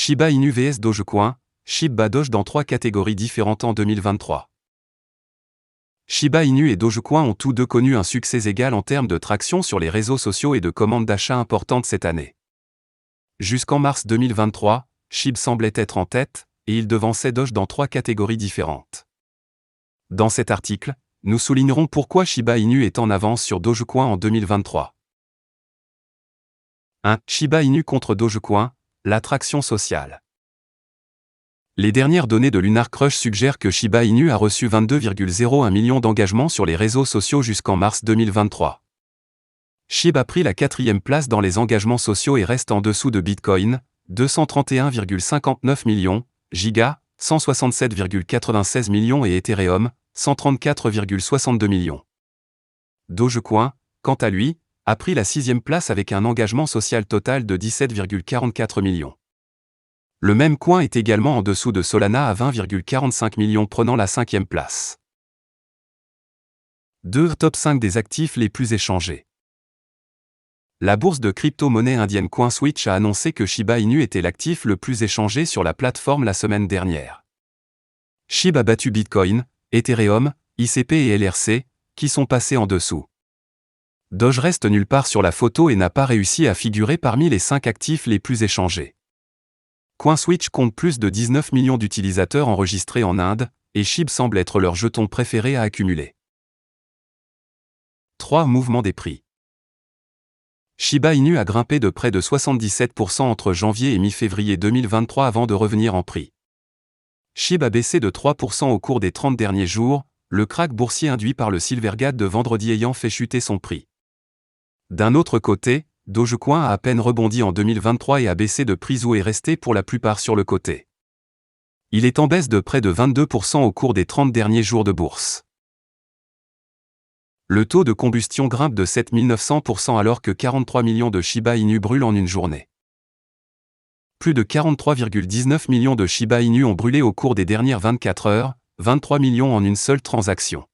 Shiba Inu vs Dogecoin, SHIB bat Doge dans 3 catégories différentes en 2023. Shiba Inu et Dogecoin ont tous deux connu un succès égal en termes de traction sur les réseaux sociaux et de commandes d'achat importantes cette année. Jusqu'en mars 2023, SHIB semblait être en tête, et il devançait Doge dans 3 catégories différentes. Dans cet article, nous soulignerons pourquoi Shiba Inu est en avance sur Dogecoin en 2023. 1. Shiba Inu contre Dogecoin, la traction sociale. Les dernières données de Lunar Crush suggèrent que Shiba Inu a reçu 22,01 millions d'engagements sur les réseaux sociaux jusqu'en mars 2023. SHIB a pris la 4e place dans les engagements sociaux et reste en dessous de Bitcoin, 231,59 millions, Giga, 167,96 millions et Ethereum, 134,62 millions. Dogecoin, quant à lui, a pris la 6e place avec un engagement social total de 17,44 millions. Le même coin est également en dessous de Solana à 20,45 millions prenant la 5e place. 2. Top 5 des actifs les plus échangés. La bourse de crypto-monnaie indienne CoinSwitch a annoncé que Shiba Inu était l'actif le plus échangé sur la plateforme la semaine dernière. SHIB a battu Bitcoin, Ethereum, ICP et LRC, qui sont passés en dessous. Doge reste nulle part sur la photo et n'a pas réussi à figurer parmi les 5 actifs les plus échangés. CoinSwitch compte plus de 19 millions d'utilisateurs enregistrés en Inde, et SHIB semble être leur jeton préféré à accumuler. 3. Mouvement des prix. Shiba Inu a grimpé de près de 77% entre janvier et mi-février 2023 avant de revenir en prix. SHIB a baissé de 3% au cours des 30 derniers jours, le krach boursier induit par le Silvergate de vendredi ayant fait chuter son prix. D'un autre côté, Dogecoin a à peine rebondi en 2023 et a baissé de prix ou est resté pour la plupart sur le côté. Il est en baisse de près de 22% au cours des 30 derniers jours de bourse. Le taux de combustion grimpe de 7900% alors que 43 millions de Shiba Inu brûlent en une journée. Plus de 43,19 millions de Shiba Inu ont brûlé au cours des dernières 24 heures, 23 millions en une seule transaction.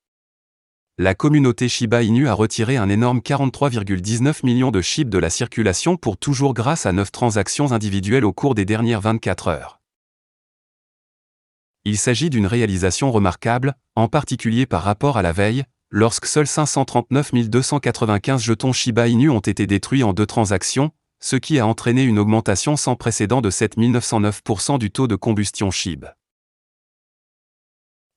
La communauté Shiba Inu a retiré un énorme 43,19 millions de SHIB de la circulation pour toujours grâce à 9 transactions individuelles au cours des dernières 24 heures. Il s'agit d'une réalisation remarquable, en particulier par rapport à la veille, lorsque seuls 539 295 jetons Shiba Inu ont été détruits en 2 transactions, ce qui a entraîné une augmentation sans précédent de 7909% du taux de combustion SHIB.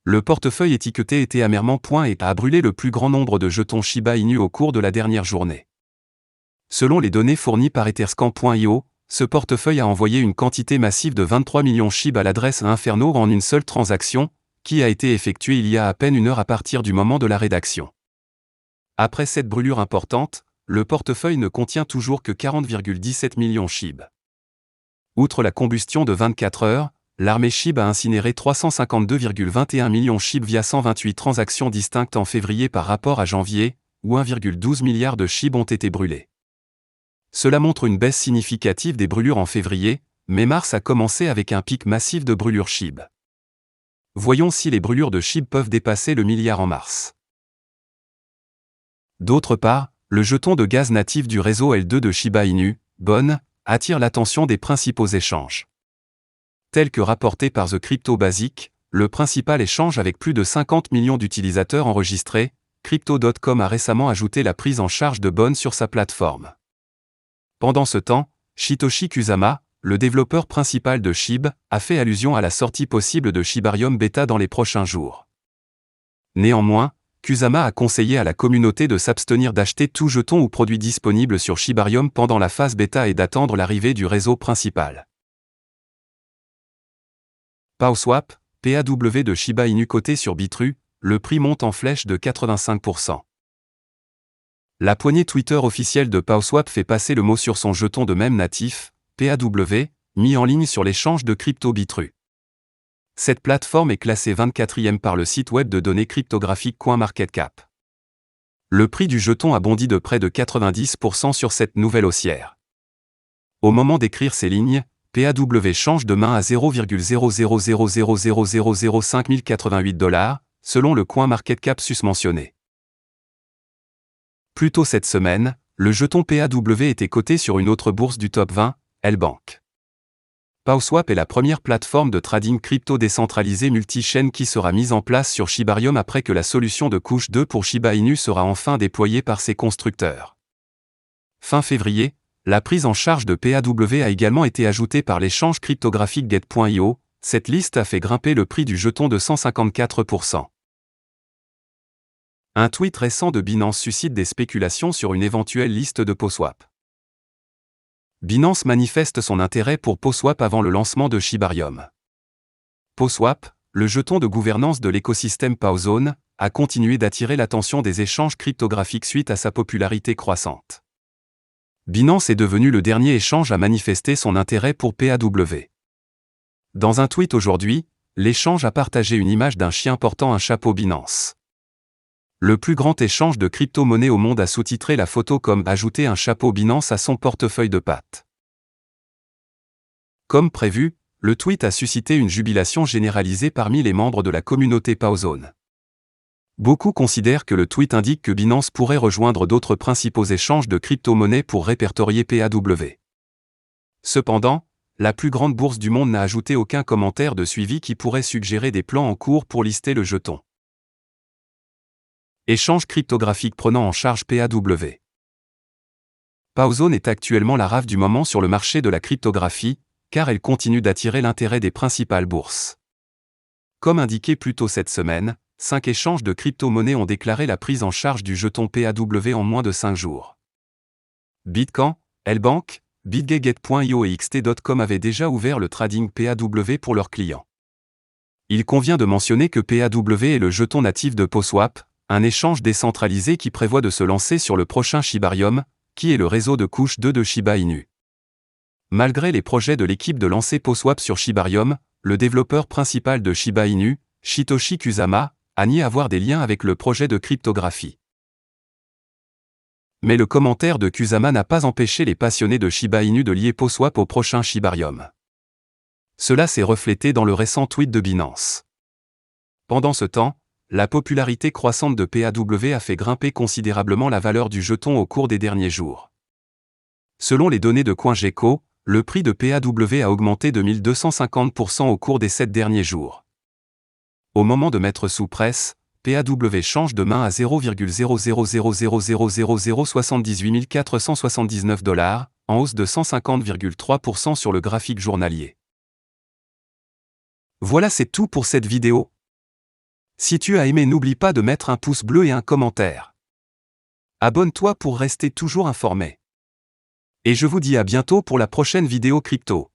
Le portefeuille étiqueté était amèrement et a brûlé le plus grand nombre de jetons Shiba Inu au cours de la dernière journée. Selon les données fournies par Etherscan.io, ce portefeuille a envoyé une quantité massive de 23 millions SHIB à l'adresse Inferno en une seule transaction, qui a été effectuée il y a à peine une heure à partir du moment de la rédaction. Après cette brûlure importante, le portefeuille ne contient toujours que 40,17 millions SHIB. Outre la combustion de 24 heures, l'armée SHIB a incinéré 352,21 millions SHIB via 128 transactions distinctes en février par rapport à janvier, où 1,12 milliard de SHIB ont été brûlés. Cela montre une baisse significative des brûlures en février, mais mars a commencé avec un pic massif de brûlures SHIB. Voyons si les brûlures de SHIB peuvent dépasser le milliard en mars. D'autre part, le jeton de gaz natif du réseau L2 de Shiba Inu, BON, attire l'attention des principaux échanges. Tel que rapporté par The Crypto Basic, le principal échange avec plus de 50 millions d'utilisateurs enregistrés, Crypto.com a récemment ajouté la prise en charge de BON sur sa plateforme. Pendant ce temps, Satoshi Kusama, le développeur principal de SHIB, a fait allusion à la sortie possible de Shibarium Beta dans les prochains jours. Néanmoins, Kusama a conseillé à la communauté de s'abstenir d'acheter tout jeton ou produit disponible sur Shibarium pendant la phase bêta et d'attendre l'arrivée du réseau principal. PowSwap, PAW de Shiba Inu coté sur Bitrue, le prix monte en flèche de 85%. La poignée Twitter officielle de PowSwap fait passer le mot sur son jeton de même natif, PAW, mis en ligne sur l'échange de crypto Bitrue. Cette plateforme est classée 24e par le site web de données cryptographiques CoinMarketCap. Le prix du jeton a bondi de près de 90% sur cette nouvelle haussière. Au moment d'écrire ces lignes, PAW change de main à 0,0000005088 $, selon le CoinMarketCap susmentionné. Plus tôt cette semaine, le jeton PAW était coté sur une autre bourse du top 20, L-Bank. PowSwap est la première plateforme de trading crypto décentralisée multi-chaîne qui sera mise en place sur Shibarium après que la solution de couche 2 pour Shiba Inu sera enfin déployée par ses constructeurs. Fin février, la prise en charge de PAW a également été ajoutée par l'échange cryptographique Get.io. Cette liste a fait grimper le prix du jeton de 154%. Un tweet récent de Binance suscite des spéculations sur une éventuelle liste de PowSwap. Binance manifeste son intérêt pour PowSwap avant le lancement de Shibarium. PowSwap, le jeton de gouvernance de l'écosystème PowZone, a continué d'attirer l'attention des échanges cryptographiques suite à sa popularité croissante. Binance est devenu le dernier échange à manifester son intérêt pour PAW. Dans un tweet aujourd'hui, l'échange a partagé une image d'un chien portant un chapeau Binance. Le plus grand échange de crypto-monnaies au monde a sous-titré la photo comme « Ajouter un chapeau Binance à son portefeuille de pattes ». Comme prévu, le tweet a suscité une jubilation généralisée parmi les membres de la communauté PowZone. Beaucoup considèrent que le tweet indique que Binance pourrait rejoindre d'autres principaux échanges de crypto-monnaies pour répertorier PAW. Cependant, la plus grande bourse du monde n'a ajouté aucun commentaire de suivi qui pourrait suggérer des plans en cours pour lister le jeton. Échange cryptographique prenant en charge PAW. PowZone est actuellement la rave du moment sur le marché de la cryptographie, car elle continue d'attirer l'intérêt des principales bourses. Comme indiqué plus tôt cette semaine, 5 échanges de crypto-monnaies ont déclaré la prise en charge du jeton PAW en moins de 5 jours. Bitcoin, Lbank, BitGet.io et XT.com avaient déjà ouvert le trading PAW pour leurs clients. Il convient de mentionner que PAW est le jeton natif de PowSwap, un échange décentralisé qui prévoit de se lancer sur le prochain Shibarium, qui est le réseau de couche 2 de Shiba Inu. Malgré les projets de l'équipe de lancer PowSwap sur Shibarium, le développeur principal de Shiba Inu, Satoshi Kusama, a nié avoir des liens avec le projet de cryptographie. Mais le commentaire de Kusama n'a pas empêché les passionnés de Shiba Inu de lier PowSwap au prochain Shibarium. Cela s'est reflété dans le récent tweet de Binance. Pendant ce temps, la popularité croissante de PAW a fait grimper considérablement la valeur du jeton au cours des derniers jours. Selon les données de CoinGecko, le prix de PAW a augmenté de 1250% au cours des 7 derniers jours. Au moment de mettre sous presse, PAW change de main à 0,000000078 479 $, en hausse de 150,3% sur le graphique journalier. Voilà, c'est tout pour cette vidéo. Si tu as aimé, n'oublie pas de mettre un pouce bleu et un commentaire. Abonne-toi pour rester toujours informé. Et je vous dis à bientôt pour la prochaine vidéo crypto.